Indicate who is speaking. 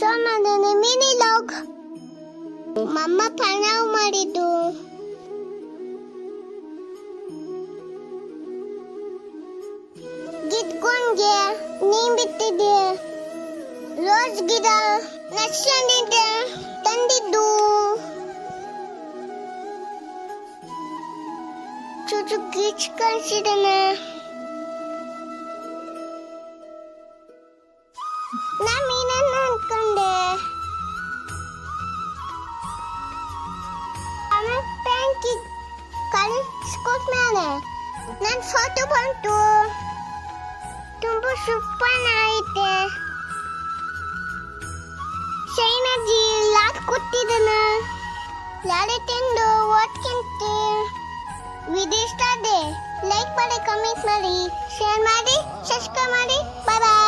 Speaker 1: ಸೋಮನೆ mini log ಮಮ್ಮ ಪಲಾವ್ ಮಾಡಿದ್ದು ಗಿದ್ಕೊಂಡ್ಗೆ ನೀನ್ ಬಿಟ್ಟಿದ್ದೆ ರೋಸ್ ಗಿಡ ನರ್ಸರಿಯಿಂದ ತಂದಿದ್ದು ಚುಚು ಕಿಚ್ ಕಳ್ಸಿದನ ನಾ ಮೀನನ್ನ ಅನ್ಕೊಂಡೆ ಪ್ಯಾಂಕಿ ಕಳಿಸ್ಕೊಟ್ಮೇಲೆ ನನ್ನ ಫೋಟೋ ಬಂತು ತುಂಬಾ ಸೂಪರ್ ಐತೆ ಶೈನಜಿ ಲಾಟ್ ಕೊಟ್ಟಿದ್ದನ ಲಾಡೆ ತಿಂದು ಓದ್ಕೊಂತೆ ವಿಡಿಯೋ ಇಷ್ಟ ಆದ್ರೆ ಲೈಕ್ ಮಾಡಿ ಕಮೆಂಟ್ ಮಾಡಿ ಶೇರ್ ಮಾಡಿ ಸಬ್ಸ್ಕ್ರೈಬ್ ಮಾಡಿ ಬಾಯ್ ಬಾಯ್